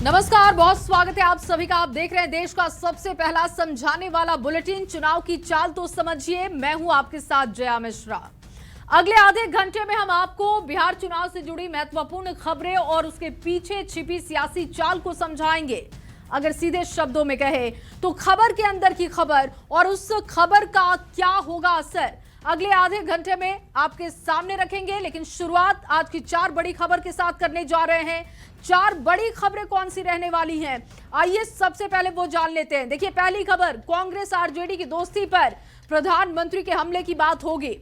नमस्कार, बहुत स्वागत है आप सभी का। आप देख रहे हैं देश का सबसे पहला समझाने वाला बुलेटिन चुनाव की चाल तो समझिए। मैं हूं आपके साथ जया मिश्रा। अगले आधे घंटे में हम आपको बिहार चुनाव से जुड़ी महत्वपूर्ण खबरें और उसके पीछे छिपी सियासी चाल को समझाएंगे। अगर सीधे शब्दों में कहे तो खबर के अंदर की खबर और उस खबर का क्या होगा असर, अगले आधे घंटे में आपके सामने रखेंगे। लेकिन शुरुआत आज की 4 बड़ी खबर के साथ करने जा रहे हैं। 4 बड़ी खबरें कौन सी रहने वाली हैं, आइए सबसे पहले वो जान लेते हैं। देखिए, पहली खबर, कांग्रेस आरजेडी की दोस्ती पर प्रधानमंत्री के हमले की बात होगी।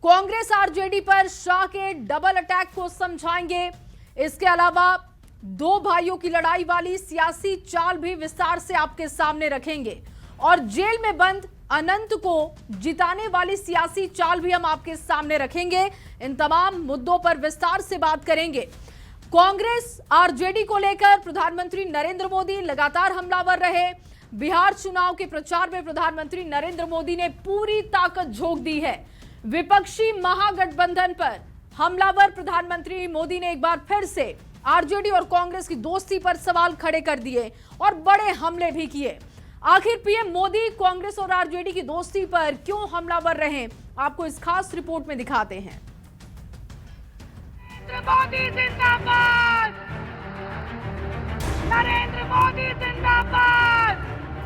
कांग्रेस आरजेडी पर शाह के डबल अटैक को समझाएंगे। इसके अलावा 2 भाइयों की लड़ाई वाली सियासी चाल भी विस्तार से आपके सामने रखेंगे और जेल में बंद अनंत को जिताने वाली सियासी चाल भी हम आपके सामने रखेंगे। इन तमाम मुद्दों पर विस्तार से बात करेंगे। कांग्रेस आरजेडी को लेकर प्रधानमंत्री नरेंद्र मोदी लगातार हमलावर रहे। बिहार चुनाव के प्रचार में प्रधानमंत्री नरेंद्र मोदी ने पूरी ताकत झोंक दी है। विपक्षी महागठबंधन पर हमलावर प्रधानमंत्री मोदी ने एक बार फिर से आरजेडी और कांग्रेस की दोस्ती पर सवाल खड़े कर दिए और बड़े हमले भी किए। आखिर पीएम मोदी कांग्रेस और आरजेडी की दोस्ती पर क्यों हमलावर रहे, आपको इस खास रिपोर्ट में दिखाते हैं। नरेंद्र मोदी जिंदाबाद! नरेंद्र मोदी जिंदाबाद!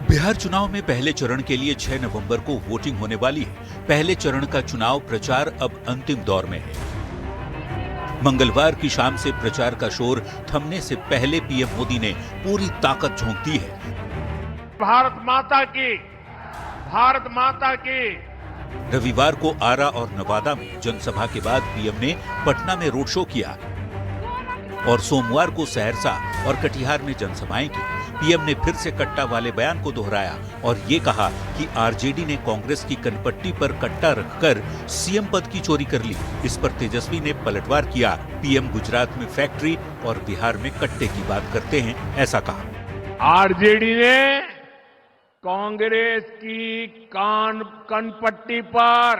बिहार चुनाव में पहले चरण के लिए 6 नवंबर को वोटिंग होने वाली है। पहले चरण का चुनाव प्रचार अब अंतिम दौर में है। मंगलवार की शाम से प्रचार का शोर थमने से पहले पीएम मोदी ने पूरी ताकत झोंक दी है। भारत माता की रविवार को आरा और नवादा में जनसभा के बाद पीएम ने पटना में रोड शो किया और सोमवार को सहरसा और कटिहार में जनसभाएं की। पीएम ने फिर से कट्टा वाले बयान को दोहराया और ये कहा कि आरजेडी ने कांग्रेस की कनपट्टी पर कट्टा रखकर सीएम पद की चोरी कर ली। इस पर तेजस्वी ने पलटवार किया। पीएम गुजरात में फैक्ट्री और बिहार में कट्टे की बात करते हैं, ऐसा कहा। आरजेडी ने कांग्रेस की कनपट्टी पर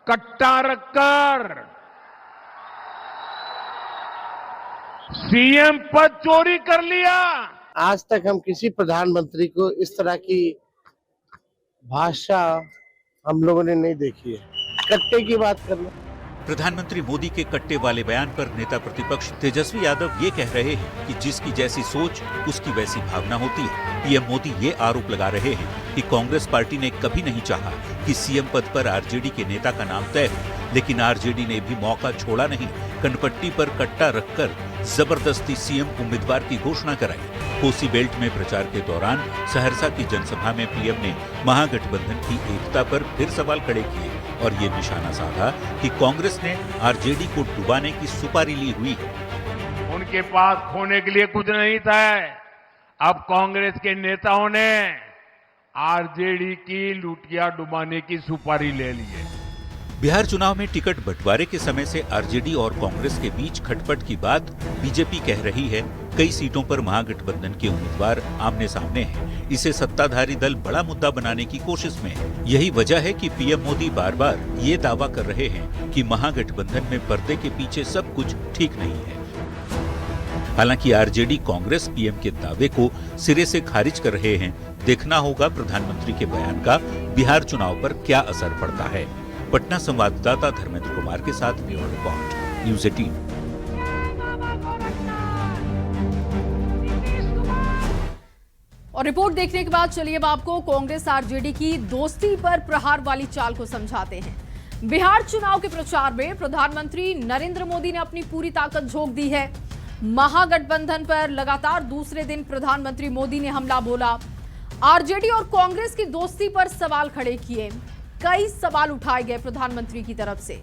कट्टा रखकर सीएम पद चोरी कर लिया। आज तक हम किसी प्रधानमंत्री को इस तरह की भाषा हम लोगों ने नहीं देखी है। कट्टे की बात करना। प्रधानमंत्री मोदी के कट्टे वाले बयान पर नेता प्रतिपक्ष तेजस्वी यादव ये कह रहे हैं कि जिसकी जैसी सोच उसकी वैसी भावना होती है। पीएम मोदी ये आरोप लगा रहे हैं कि कांग्रेस पार्टी ने कभी नहीं चाहा कि सीएम पद पर आरजेडी के नेता का नाम तय हो, लेकिन आरजेडी ने भी मौका छोड़ा नहीं। कनपट्टी पर कट्टा रखकर जबरदस्ती सीएम उम्मीदवार की घोषणा कराई। कोसी बेल्ट में प्रचार के दौरान सहरसा की जनसभा में पीएम ने महागठबंधन की एकता पर फिर सवाल खड़े किए और ये निशाना साधा कि कांग्रेस ने आरजेडी को डुबाने की सुपारी ली हुई है। उनके पास खोने के लिए कुछ नहीं था। अब कांग्रेस के नेताओं ने आरजेडी की लुटिया डुबाने की सुपारी ले ली है। बिहार चुनाव में टिकट बंटवारे के समय से आरजेडी और कांग्रेस के बीच खटपट की बात बीजेपी कह रही है। कई सीटों पर महागठबंधन के उम्मीदवार आमने सामने हैं। इसे सत्ताधारी दल बड़ा मुद्दा बनाने की कोशिश में है। यही वजह है कि पीएम मोदी बार बार ये दावा कर रहे हैं कि महागठबंधन में पर्दे के पीछे सब कुछ ठीक नहीं है। हालांकि आरजेडी कांग्रेस पीएम के दावे को सिरे से खारिज कर रहे हैं। देखना होगा प्रधानमंत्री के बयान का बिहार चुनाव पर क्या असर पड़ता है। पटना संवाददाता धर्मेंद्र कुमार के साथ ब्यूरो रिपोर्ट, न्यूज़ 18। और रिपोर्ट देखने के बाद चलिए अब आपको कांग्रेस आरजेडी की दोस्ती पर प्रहार वाली चाल को समझाते हैं। बिहार चुनाव के प्रचार में प्रधानमंत्री नरेंद्र मोदी ने अपनी पूरी ताकत झोंक दी है। महागठबंधन पर लगातार दूसरे दिन प्रधानमंत्री मोदी ने हमला बोला। आरजेडी और कांग्रेस की दोस्ती पर सवाल खड़े किए। कई सवाल उठाए गए प्रधानमंत्री की तरफ से।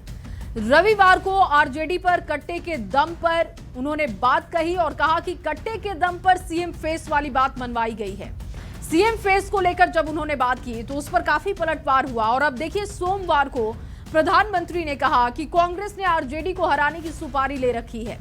रविवार को आरजेडी पर कट्टे के दम पर उन्होंने बात कही और कहा कि कट्टे के दम पर सीएम फेस वाली बात मनवाई गई है। सीएम फेस को लेकर जब उन्होंने बात की तो उस पर काफी पलटवार हुआ और अब देखिए, सोमवार को प्रधानमंत्री ने कहा कि कांग्रेस ने आरजेडी को हराने की सुपारी ले रखी है।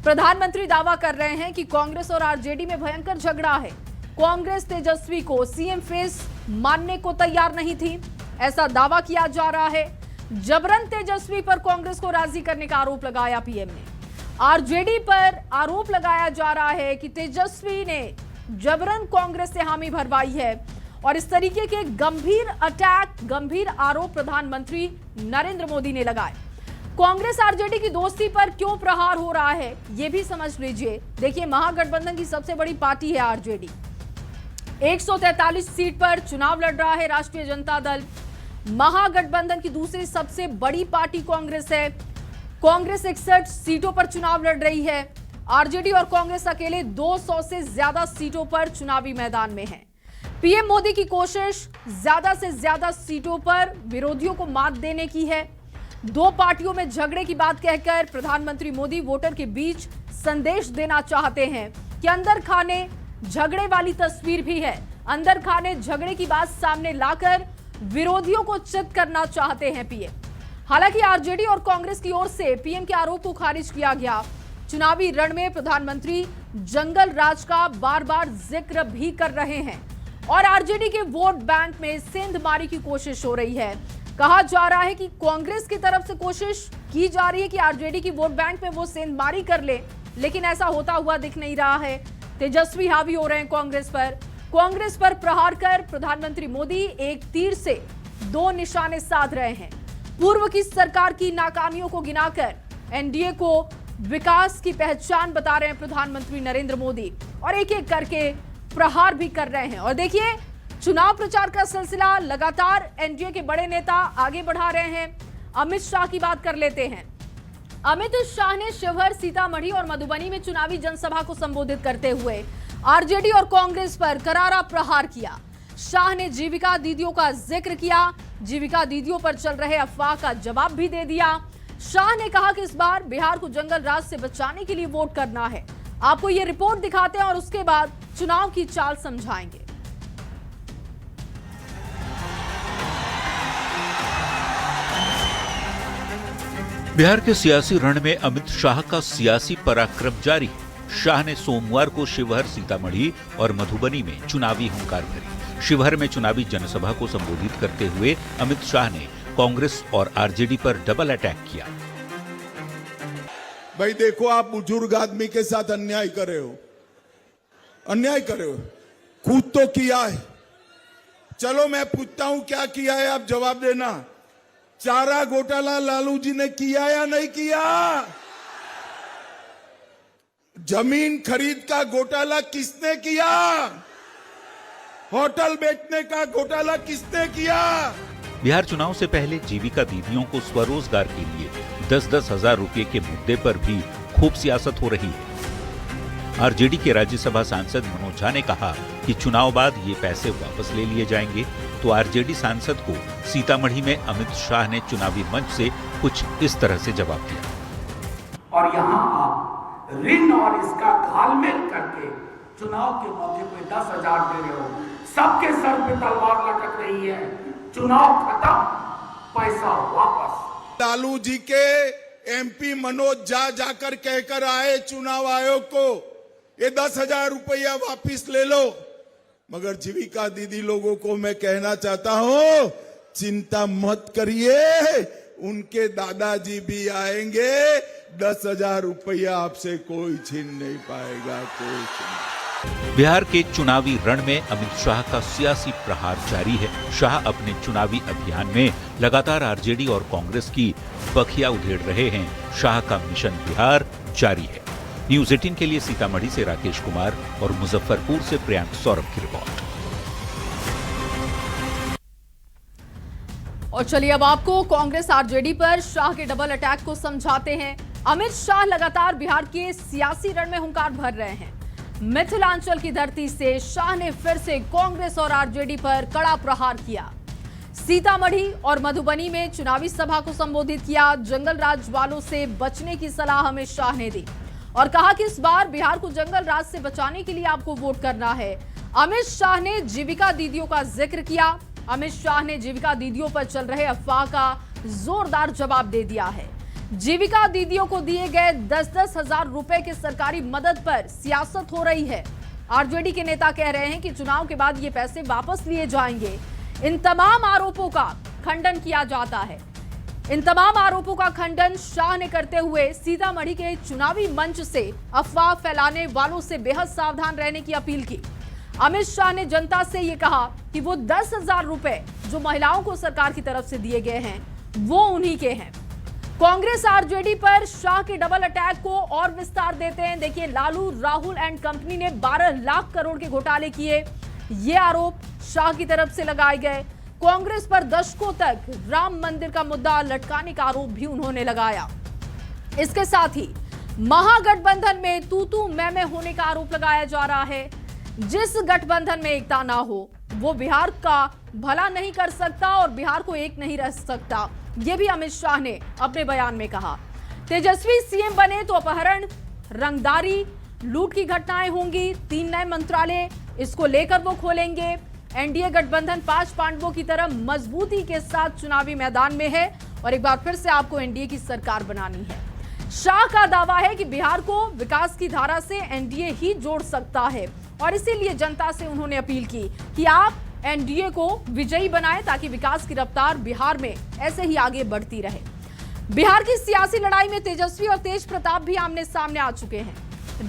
प्रधानमंत्री दावा कर रहे हैं कि कांग्रेस और आरजेडी में भयंकर झगड़ा है। कांग्रेस तेजस्वी को सीएम फेस मानने को तैयार नहीं थी, ऐसा दावा किया जा रहा है। जबरन तेजस्वी पर कांग्रेस को राजी करने का आरोप लगाया पीएम ने। आरजेडी पर आरोप लगाया जा रहा है कि तेजस्वी ने जबरन कांग्रेस से हामी भरवाई है और इस तरीके के गंभीर अटैक, गंभीर आरोप प्रधानमंत्री नरेंद्र मोदी ने लगाए। कांग्रेस आरजेडी की दोस्ती पर क्यों प्रहार हो रहा है, यह भी समझ लीजिए। देखिए, महागठबंधन की सबसे बड़ी पार्टी है आरजेडी। 143 सीट पर चुनाव लड़ रहा है राष्ट्रीय जनता दल। महागठबंधन की दूसरी सबसे बड़ी पार्टी कांग्रेस है। कांग्रेस 61 सीटों पर चुनाव लड़ रही है। आरजेडी और कांग्रेस अकेले 200 से ज्यादा सीटों पर चुनावी मैदान में है। पीएम मोदी की कोशिश ज्यादा से ज्यादा सीटों पर विरोधियों को मात देने की है। दो पार्टियों में झगड़े की बात कहकर प्रधानमंत्री मोदी वोटर के बीच संदेश देना चाहते हैं कि अंदर खाने झगड़े वाली तस्वीर भी है। अंदर खाने झगड़े की बात सामने लाकर विरोधियों को चित करना चाहते हैं पीएम। हालांकि आरजेडी और कांग्रेस की ओर से पीएम के आरोप को खारिज किया गया। चुनावी रण में प्रधानमंत्री जंगल राज का बार बार जिक्र भी कर रहे हैं और आरजेडी के वोट बैंक में सेंधमारी की कोशिश हो रही है। कहा जा रहा है कि कांग्रेस की तरफ से कोशिश की जा रही है कि आरजेडी की वोट बैंक में वो सेंधमारी कर ले, लेकिन ऐसा होता हुआ दिख नहीं रहा है। तेजस्वी हावी हो रहे हैं कांग्रेस पर प्रहार कर प्रधानमंत्री मोदी एक तीर से दो निशाने साध रहे हैं। पूर्व की सरकार की नाकामियों को गिनाकर एनडीए को विकास की पहचान बता रहे हैं प्रधानमंत्री नरेंद्र मोदी और एक एक करके प्रहार भी कर रहे हैं। और देखिए, चुनाव प्रचार का सिलसिला लगातार एनडीए के बड़े नेता आगे बढ़ा रहे हैं। अमित शाह की बात कर लेते हैं। अमित शाह ने शिवहर, सीतामढ़ी और मधुबनी में चुनावी जनसभा को संबोधित करते हुए आरजेडी और कांग्रेस पर करारा प्रहार किया। शाह ने जीविका दीदियों का जिक्र किया। जीविका दीदियों पर चल रहे अफवाह का जवाब भी दे दिया। शाह ने कहा कि इस बार बिहार को जंगल राज से बचाने के लिए वोट करना है। आपको ये रिपोर्ट दिखाते हैं और उसके बाद चुनाव की चाल समझाएंगे। बिहार के सियासी रण में अमित शाह का सियासी पराक्रम जारी है। शाह ने सोमवार को शिवहर, सीतामढ़ी और मधुबनी में चुनावी हुंकार भरी। शिवहर में चुनावी जनसभा को संबोधित करते हुए अमित शाह ने कांग्रेस और आरजेडी पर डबल अटैक किया। भाई देखो, आप बुजुर्ग आदमी के साथ अन्याय कर रहे हो। खुद तो किया है। चलो मैं पूछता हूं क्या किया है, आप जवाब देना। चारा घोटाला लालू जी ने किया या नहीं किया? जमीन खरीद का घोटाला किसने किया? होटल बेचने का घोटाला किसने किया? बिहार चुनाव से पहले जीविका दीदियों को स्वरोजगार के लिए 10-10 हजार रुपए के मुद्दे पर भी खूब सियासत हो रही है। आरजेडी के राज्यसभा सांसद मनोज झा ने कहा कि चुनाव बाद ये पैसे वापस ले लिए जाएंगे, तो आरजेडी सांसद को सीतामढ़ी में अमित शाह ने चुनावी मंच से कुछ इस तरह से जवाब दिया। और यहाँ आप ऋण और इसका घालमेल करके चुनाव के मौके पे 10,000 दे रहे हो। सबके सर पे तलवार लटक रही है। चुनाव खत्म, पैसा वापस। लालू जी के एमपी मनोज झा जाकर कहकर आए चुनाव आयोग को, ये 10,000 रुपया वापिस ले लो। मगर जीविका दीदी लोगों को मैं कहना चाहता हूं, चिंता मत करिए, उनके दादाजी भी आएंगे। 10,000 रुपया आपसे कोई छीन नहीं पाएगा, कोई छीन। बिहार के चुनावी रण में अमित शाह का सियासी प्रहार जारी है। शाह अपने चुनावी अभियान में लगातार आरजेडी और कांग्रेस की बखिया उधेड़ रहे हैं। शाह का मिशन बिहार जारी है। न्यूज 18 के लिए सीतामढ़ी से राकेश कुमार और मुजफ्फरपुर से प्रियांक सौरभ की रिपोर्ट। और चलिए अब आपको कांग्रेस आरजेडी पर शाह के डबल अटैक को समझाते हैं। अमित शाह लगातार बिहार के सियासी रण में हुंकार भर रहे हैं। मिथिलांचल की धरती से शाह ने फिर से कांग्रेस और आरजेडी पर कड़ा प्रहार किया। सीतामढ़ी और मधुबनी में चुनावी सभा को संबोधित किया। जंगल राज वालों से बचने की सलाह अमित शाह ने दी और कहा कि इस बार बिहार को जंगल राज से बचाने के लिए आपको वोट करना है। अमित शाह ने जीविका दीदियों का जिक्र किया। अमित शाह ने जीविका दीदियों पर चल रहे अफवाह का जोरदार जवाब दे दिया है। जीविका दीदियों को दिए गए 10-10 हजार रुपए के सरकारी मदद पर सियासत हो रही है। आरजेडी के नेता कह रहे हैं कि चुनाव के बाद ये पैसे वापस लिए जाएंगे। इन तमाम आरोपों का खंडन किया जाता है। इन तमाम आरोपों का खंडन शाह ने करते हुए सीतामढ़ी के चुनावी मंच से अफवाह फैलाने वालों से बेहद सावधान रहने की अपील की। अमित शाह ने जनता से ये कहा कि वो 10,000 रुपए जो महिलाओं को सरकार की तरफ से दिए गए हैं वो उन्हीं के हैं। कांग्रेस आरजेडी पर शाह के डबल अटैक को और विस्तार देते हैं। देखिए, लालू राहुल एंड कंपनी ने 12 लाख करोड़ के घोटाले किए, ये आरोप शाह की तरफ से लगाए गए। कांग्रेस पर दशकों तक राम मंदिर का मुद्दा लटकाने का आरोप भी उन्होंने लगाया। इसके साथ ही महागठबंधन में तू मैं होने का आरोप लगाया जा रहा है। जिस गठबंधन में एकता ना हो वो बिहार का भला नहीं कर सकता और बिहार को एक नहीं रह सकता, ये भी अमित शाह ने अपने बयान में कहा। तेजस्वी सीएम बने तो अपहरण, रंगदारी, लूट की घटनाएं होंगी। 3 नए मंत्रालय, इसको लेकर वो खोलेंगे। एनडीए गठबंधन 5 पांडवों की तरह मजबूती के साथ चुनावी मैदान में है और एक बार फिर से आपको एनडीए की सरकार बनानी है। शाह का दावा है कि बिहार को विकास की धारा से एनडीए ही जोड़ सकता है और इसीलिए जनता से उन्होंने अपील की कि आप एनडीए को विजयी बनाएं ताकि विकास की रफ्तार बिहार में ऐसे ही आगे बढ़ती रहे। बिहार की सियासी लड़ाई में तेजस्वी और तेज प्रताप भी आमने सामने आ चुके हैं।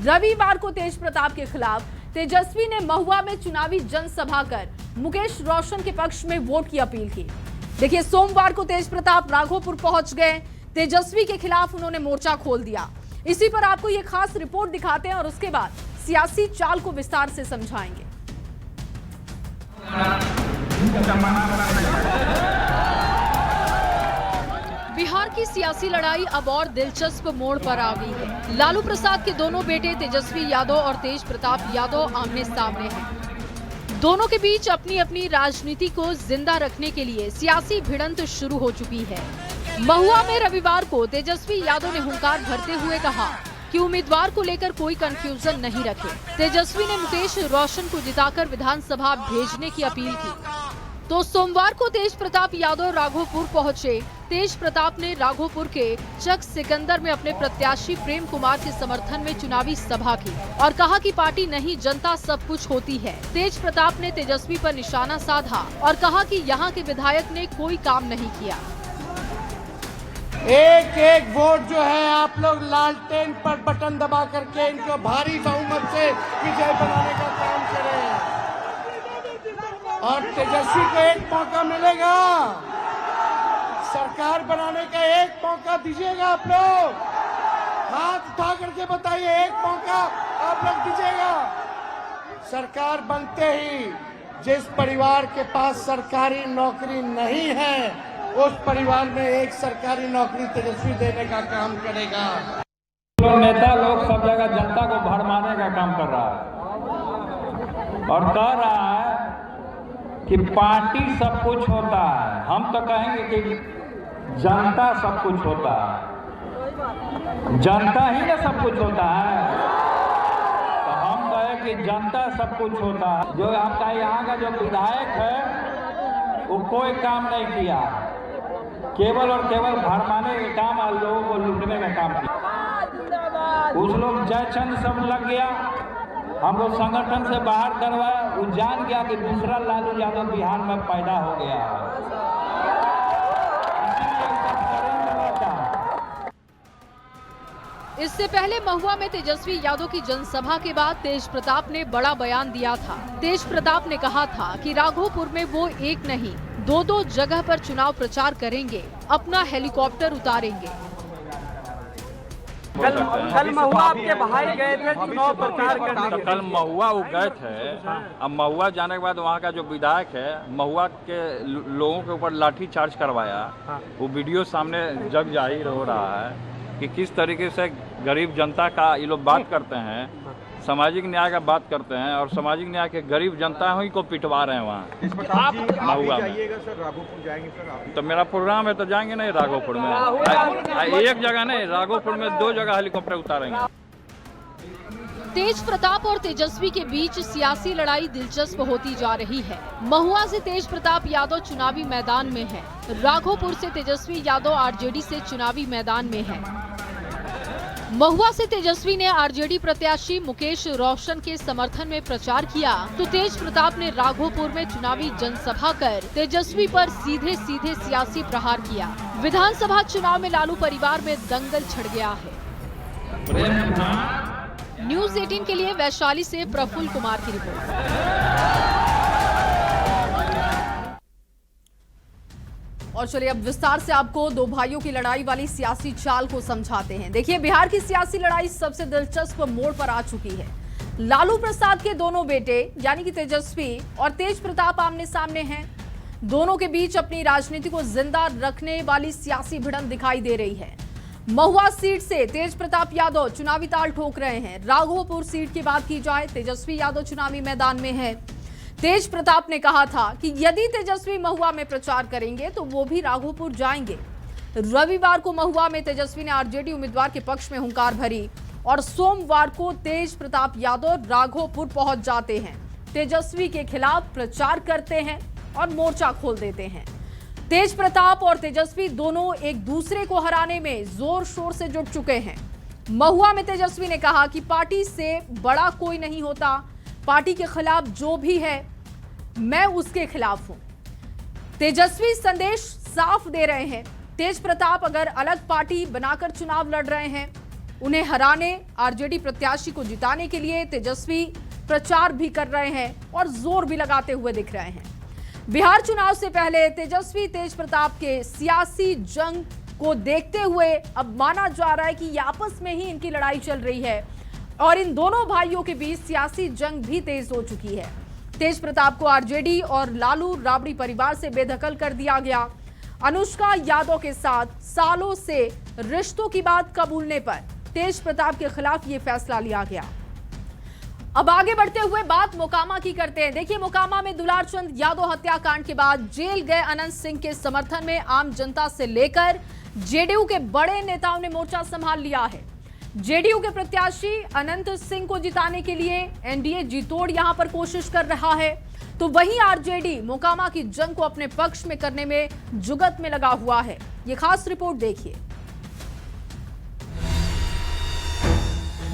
रविवार को तेज प्रताप के खिलाफ तेजस्वी ने महुआ में चुनावी जनसभा कर मुकेश रोशन के पक्ष में वोट की अपील की। देखिए, सोमवार को तेज प्रताप राघोपुर पहुंच गए। तेजस्वी के खिलाफ उन्होंने मोर्चा खोल दिया। इसी पर आपको ये खास रिपोर्ट दिखाते हैं और उसके बाद सियासी चाल को विस्तार से समझाएंगे। बिहार की सियासी लड़ाई अब और दिलचस्प मोड़ पर आ गई है। लालू प्रसाद के दोनों बेटे तेजस्वी यादव और तेज प्रताप यादव आमने सामने हैं। दोनों के बीच अपनी अपनी राजनीति को जिंदा रखने के लिए सियासी भिड़ंत शुरू हो चुकी है। महुआ में रविवार को तेजस्वी यादव ने हुंकार भरते हुए कहा कि उम्मीदवार को लेकर कोई कंफ्यूजन नहीं रखे। तेजस्वी ने मुकेश रोशन को जिताकर विधानसभा भेजने की अपील की। तो सोमवार को तेज प्रताप यादव राघोपुर पहुंचे। तेज प्रताप ने राघोपुर के चक सिकंदर में अपने प्रत्याशी प्रेम कुमार के समर्थन में चुनावी सभा की और कहा कि पार्टी नहीं जनता सब कुछ होती है। तेज प्रताप ने तेजस्वी पर निशाना साधा और कहा कि यहाँ के विधायक ने कोई काम नहीं किया। एक एक वोट जो है आप लोग लालटेन पर बटन दबा करके इनको भारी बहुमत से विजय बनाने का काम करें और तेजस्वी को एक मौका मिलेगा, सरकार बनाने का एक मौका दीजिएगा। आप लोग हाथ उठा करके बताइए, एक मौका आप लोग दीजिएगा। सरकार बनते ही जिस परिवार के पास सरकारी नौकरी नहीं है उस परिवार में एक सरकारी नौकरी तेजस्वी देने का काम करेगा। नेता लोग सब जगह जनता को भरमाने का काम कर रहा है और कह रहा है कि पार्टी सब कुछ होता है। हम तो कहेंगे कि जनता सब कुछ होता है, जनता ही ना सब कुछ होता है। तो हम कहे कि जनता सब कुछ होता है। जो आपका यहाँ का जो विधायक है वो कोई काम नहीं किया, केवल और केवल भरमाने का काम और लोगों को लूटने का काम किया। कुछ लोग जयचंद सब लग गया, हमको संगठन से बाहर करवाया। वो जान गया कि दूसरा लालू यादव बिहार में पैदा हो गया है। इससे पहले महुआ में तेजस्वी यादव की जनसभा के बाद तेज प्रताप ने बड़ा बयान दिया था। तेज प्रताप ने कहा था कि राघोपुर में वो एक नहीं 2-2 जगह पर चुनाव प्रचार करेंगे, अपना हेलीकॉप्टर उतारेंगे। कल महुआ आपके भाई गए थे चुनाव प्रचार करने के लिए। कल महुआ वो गए थे। अब महुआ जाने के बाद वहाँ का जो विधायक है महुआ के लोगों के ऊपर लाठी चार्ज करवाया। वो वीडियो सामने जग जाहिर हो रहा है कि किस तरीके से गरीब जनता का ये लोग बात करते हैं, सामाजिक न्याय का बात करते हैं और सामाजिक न्याय के गरीब जनता ही को पिटवा रहे हैं वहाँ। आप महुआ में सर राघोपुर जाएंगे सर आप? तो मेरा प्रोग्राम है तो जाएंगे नहीं राघोपुर में। एक जगह नहीं, राघोपुर में 2 जगह हेलीकॉप्टर उतारेंगे। तेज प्रताप और तेजस्वी के बीच सियासी लड़ाई दिलचस्प होती जा रही है। महुआ से तेज प्रताप यादव चुनावी मैदान में है, राघोपुर से तेजस्वी यादव आरजेडी से चुनावी मैदान में है। महुआ से तेजस्वी ने आरजेडी प्रत्याशी मुकेश रोशन के समर्थन में प्रचार किया तो तेज प्रताप ने राघोपुर में चुनावी जनसभा कर तेजस्वी पर सीधे सीधे सियासी प्रहार किया। विधानसभा चुनाव में लालू परिवार में दंगल छिड़ गया है। न्यूज़ 18 के लिए वैशाली से प्रफुल्ल कुमार की रिपोर्ट। और चलिए अब विस्तार से आपको दो भाइयों की लड़ाई वाली सियासी चाल को समझाते हैं। देखिए, बिहार की सियासी लड़ाई सबसे दिलचस्प मोड़ पर आ चुकी है। लालू प्रसाद के दोनों बेटे यानी कि तेजस्वी और तेज प्रताप आमने सामने हैं। दोनों के बीच अपनी राजनीति को जिंदा रखने वाली सियासी भिड़ंत दिखाई दे रही है। महुआ सीट से तेज प्रताप यादव चुनावी ताल ठोक रहे हैं। राघोपुर सीट की बात की जाए, तेजस्वी यादव चुनावी मैदान में है। तेज प्रताप ने कहा था कि यदि तेजस्वी महुआ में प्रचार करेंगे तो वो भी राघोपुर जाएंगे। रविवार को महुआ में तेजस्वी ने आरजेडी उम्मीदवार के पक्ष में हुंकार भरी और सोमवार को तेज प्रताप यादव राघोपुर पहुंच जाते हैं। तेजस्वी के खिलाफ प्रचार करते हैं और मोर्चा खोल देते हैं। तेज प्रताप और तेजस्वी दोनों एक दूसरे को हराने में जोर शोर से जुट चुके हैं। महुआ में तेजस्वी ने कहा कि पार्टी से बड़ा कोई नहीं होता, पार्टी के खिलाफ जो भी है मैं उसके खिलाफ हूं। तेजस्वी संदेश साफ दे रहे हैं। तेज प्रताप अगर अलग पार्टी बनाकर चुनाव लड़ रहे हैं, उन्हें हराने, आरजेडी प्रत्याशी को जिताने के लिए तेजस्वी प्रचार भी कर रहे हैं और जोर भी लगाते हुए दिख रहे हैं। बिहार चुनाव से पहले तेजस्वी तेज प्रताप के सियासी जंग को देखते हुए अब माना जा रहा है कि आपस में ही इनकी लड़ाई चल रही है और इन दोनों भाइयों के बीच सियासी जंग भी तेज हो चुकी है। तेज प्रताप को आरजेडी और लालू राबड़ी परिवार से बेदखल कर दिया गया। अनुष्का यादव के साथ सालों से रिश्तों की बात कबूलने पर तेज प्रताप के खिलाफ ये फैसला लिया गया। अब आगे बढ़ते हुए बात मोकामा की करते हैं। देखिए, मोकामा में दुलारचंद यादव हत्याकांड के बाद जेल गए अनंत सिंह के समर्थन में आम जनता से लेकर जेडीयू के बड़े नेताओं ने मोर्चा संभाल लिया है। जेडीयू के प्रत्याशी अनंत सिंह को जिताने के लिए एनडीए जी तोड़ यहां पर कोशिश कर रहा है, तो वहीं आरजेडी मोकामा की जंग को अपने पक्ष में करने में जुगत में लगा हुआ है। ये खास रिपोर्ट देखिए।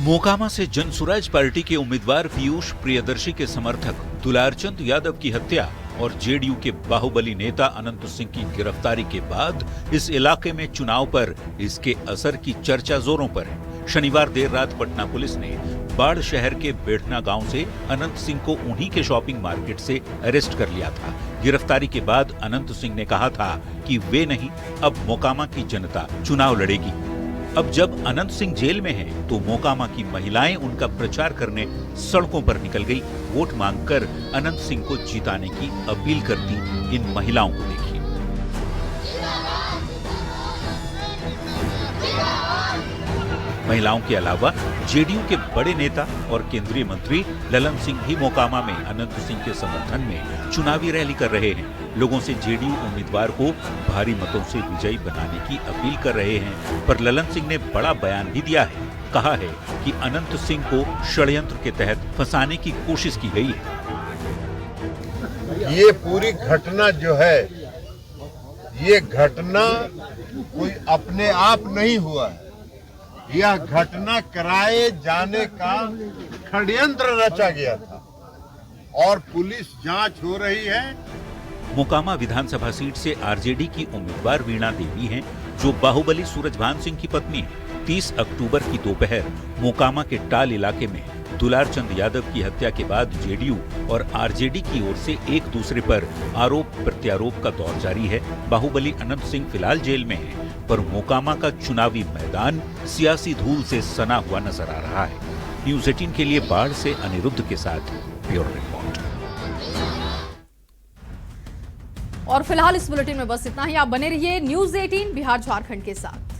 मोकामा से जनसुराज पार्टी के उम्मीदवार पीयूष प्रियदर्शी के समर्थक दुलारचंद यादव की हत्या और जेडीयू के बाहुबली नेता अनंत सिंह की गिरफ्तारी के बाद इस इलाके में चुनाव पर इसके असर की चर्चा जोरों पर है। शनिवार देर रात पटना पुलिस ने बाढ़ शहर के बेढ़ना गांव से अनंत सिंह को उन्हीं के शॉपिंग मार्केट से अरेस्ट कर लिया था। गिरफ्तारी के बाद अनंत सिंह ने कहा था कि वे नहीं, अब मोकामा की जनता चुनाव लड़ेगी। अब जब अनंत सिंह जेल में हैं, तो मोकामा की महिलाएं उनका प्रचार करने सड़कों पर निकल गई। वोट मांगकर अनंत सिंह को जिताने की अपील करती इन महिलाओं को देखिए। महिलाओं के अलावा जेडीयू के बड़े नेता और केंद्रीय मंत्री ललन सिंह भी मोकामा में अनंत सिंह के समर्थन में चुनावी रैली कर रहे हैं। लोगों से जेडीयू उम्मीदवार को भारी मतों से विजयी बनाने की अपील कर रहे हैं, पर ललन सिंह ने बड़ा बयान भी दिया है। कहा है कि अनंत सिंह को षड्यंत्र के तहत फंसाने की कोशिश की गई है। ये पूरी घटना जो है, ये घटना कोई अपने आप नहीं हुआ है। यह घटना कराए जाने का षड्यंत्र रचा गया था और पुलिस जांच हो रही है। मोकामा विधानसभा सीट से आरजेडी की उम्मीदवार वीणा देवी हैं, जो बाहुबली सूरजभान सिंह की पत्नी है। 30 अक्टूबर की दोपहर मोकामा के टाल इलाके में दुलारचंद यादव की हत्या के बाद जेडीयू और आरजेडी की ओर से एक दूसरे पर आरोप प्रत्यारोप का दौर जारी है। बाहुबली अनंत सिंह फिलहाल जेल में है, पर मोकामा का चुनावी मैदान सियासी धूल से सना हुआ नजर आ रहा है। न्यूज़ 18 के लिए बाढ़ से अनिरुद्ध के साथ ब्यूरो रिपोर्ट। और फिलहाल इस बुलेटिन में बस इतना ही। आप बने रहिए न्यूज़ 18 बिहार झारखंड के साथ।